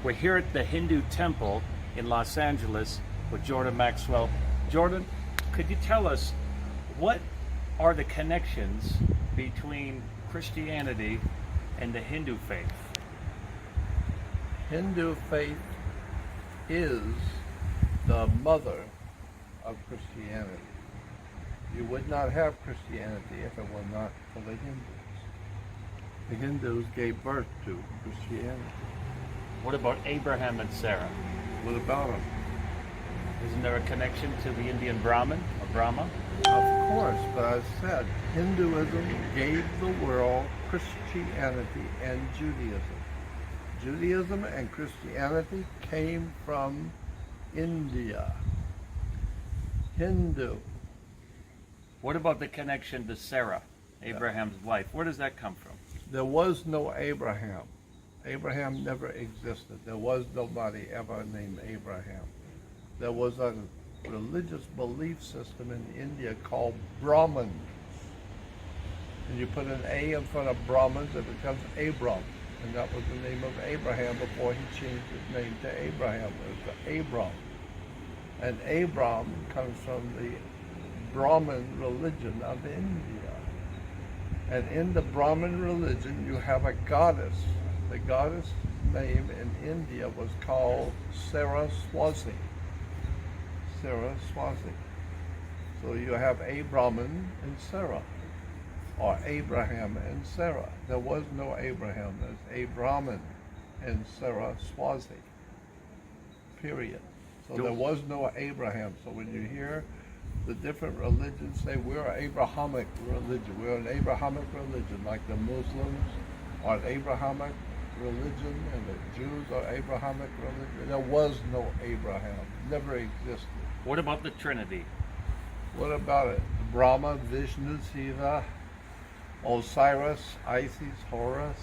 We're here at the Hindu Temple in Los Angeles with Jordan Maxwell. Jordan, could you tell us what are the connections between Christianity and the Hindu faith? Hindu faith is the mother of Christianity. You would not have Christianity if it were not for the Hindus. The Hindus gave birth to Christianity. What about Abraham and Sarah? What about them? Isn't there a connection to the Indian Brahmin or Brahma? Of course, but I said Hinduism gave the world Christianity and Judaism. Judaism and Christianity came from India. Hindu. What about the connection to Sarah, Abraham's wife? Where does that come from? There was no Abraham. Abraham never existed. There was nobody ever named Abraham. There was a religious belief system in India called Brahmins. And you put an A in front of Brahmins, it becomes Abram. And that was the name of Abraham before he changed his name to Abraham. It was Abram. And Abram comes from the Brahmin religion of India. And in the Brahmin religion, you have a goddess. The goddess name in India was called Saraswati. Saraswati. So you have a Brahmin and Sarah, or Abraham and Sarah. There was no Abraham. There's a Brahmin and Saraswati. Period. So there was no Abraham. So when you hear the different religions say we're an Abrahamic religion, we're an Abrahamic religion, like the Muslims are an Abrahamic religion and the Jews are Abrahamic religion. There was no Abraham, never existed. What about the Trinity? What about it? Brahma, Vishnu, Shiva, Osiris, Isis, Horus.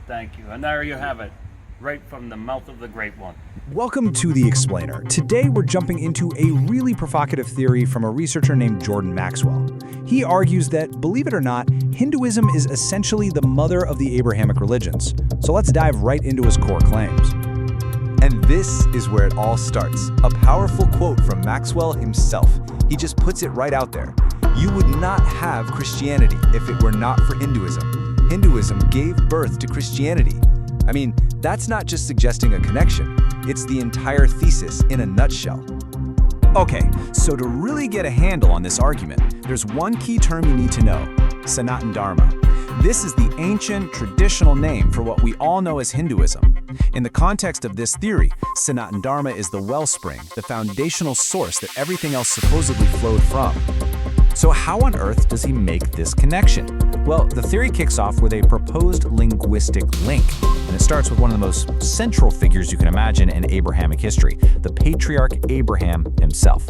Thank you. And there you have it, right from the mouth of the Great One. Welcome to The Explainer. Today we're jumping into a really provocative theory from a researcher named Jordan Maxwell. He argues that, believe it or not, Hinduism is essentially the mother of the Abrahamic religions. So let's dive right into his core claims. And this is where it all starts. A powerful quote from Maxwell himself. He just puts it right out there. You would not have Christianity if it were not for Hinduism. Hinduism gave birth to Christianity. I mean, that's not just suggesting a connection. It's the entire thesis in a nutshell. Okay, so to really get a handle on this argument, there's one key term you need to know: Sanatana Dharma. This is the ancient, traditional name for what we all know as Hinduism. In the context of this theory, Sanatana Dharma is the wellspring, the foundational source that everything else supposedly flowed from. So how on earth does he make this connection? Well, the theory kicks off with a proposed linguistic link, and it starts with one of the most central figures you can imagine in Abrahamic history, the patriarch Abraham himself.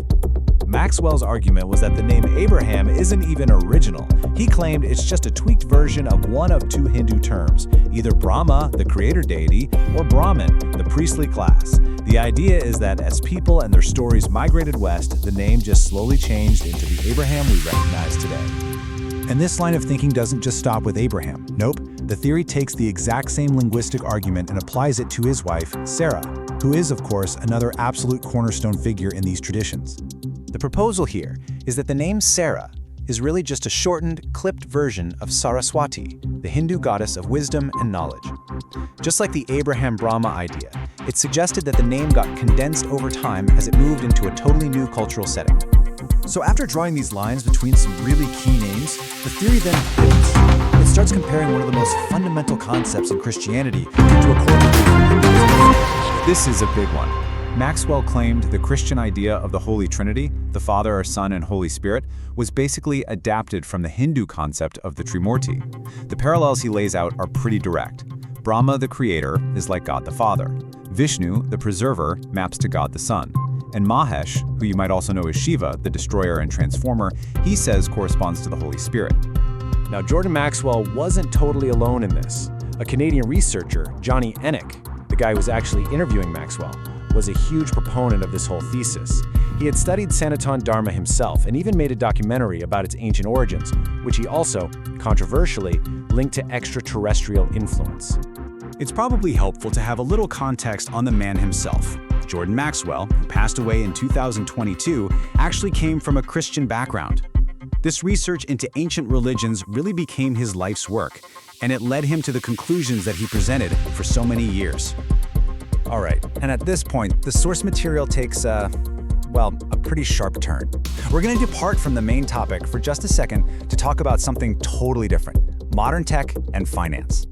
Maxwell's argument was that the name Abraham isn't even original. He claimed it's just a tweaked version of one of two Hindu terms, either Brahma, the creator deity, or Brahmin, the priestly class. The idea is that as people and their stories migrated west, the name just slowly changed into the Abraham we recognize today. And this line of thinking doesn't just stop with Abraham. Nope, the theory takes the exact same linguistic argument and applies it to his wife, Sarah, who is, of course, another absolute cornerstone figure in these traditions. The proposal here is that the name Sarah is really just a shortened, clipped version of Saraswati, the Hindu goddess of wisdom and knowledge. Just like the Abraham Brahma idea, it suggested that the name got condensed over time as it moved into a totally new cultural setting. So after drawing these lines between some really key names, the theory then pivots. It starts comparing one of the most fundamental concepts in Christianity to a core belief in Hinduism. This is a big one. Maxwell claimed the Christian idea of the Holy Trinity, the Father, Son, and Holy Spirit, was basically adapted from the Hindu concept of the Trimurti. The parallels he lays out are pretty direct. Brahma, the creator, is like God the Father. Vishnu, the preserver, maps to God the Son. And Mahesh, who you might also know as Shiva, the destroyer and transformer, he says corresponds to the Holy Spirit. Now, Jordan Maxwell wasn't totally alone in this. A Canadian researcher, Johnny Ennick, the guy who was actually interviewing Maxwell, was a huge proponent of this whole thesis. He had studied Sanatana Dharma himself and even made a documentary about its ancient origins, which he also, controversially, linked to extraterrestrial influence. It's probably helpful to have a little context on the man himself. Jordan Maxwell, who passed away in 2022, actually came from a Christian background. This research into ancient religions really became his life's work, and it led him to the conclusions that he presented for so many years. All right, and at this point, the source material takes a pretty sharp turn. We're going to depart from the main topic for just a second to talk about something totally different: modern tech and finance.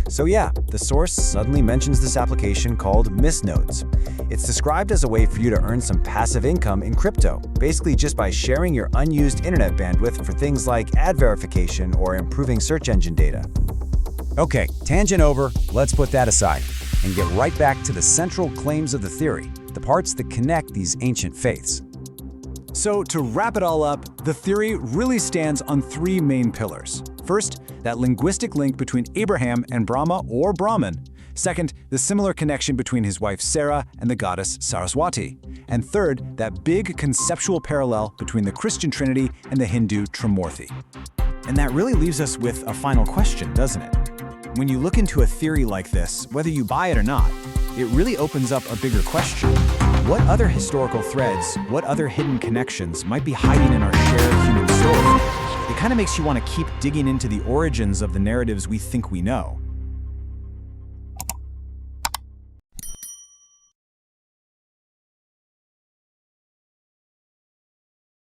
So yeah, the source suddenly mentions this application called Mistnodes. It's described as a way for you to earn some passive income in crypto, basically just by sharing your unused internet bandwidth for things like ad verification or improving search engine data. Okay, tangent over, let's put that aside and get right back to the central claims of the theory, the parts that connect these ancient faiths. So to wrap it all up, the theory really stands on three main pillars. First, that linguistic link between Abraham and Brahma or Brahman. Second, the similar connection between his wife Sarah and the goddess Saraswati. And third, that big conceptual parallel between the Christian Trinity and the Hindu Trimurti. And that really leaves us with a final question, doesn't it? When you look into a theory like this, whether you buy it or not, it really opens up a bigger question. What other historical threads, what other hidden connections might be hiding in our shared human story? It kind of makes you want to keep digging into the origins of the narratives we think we know.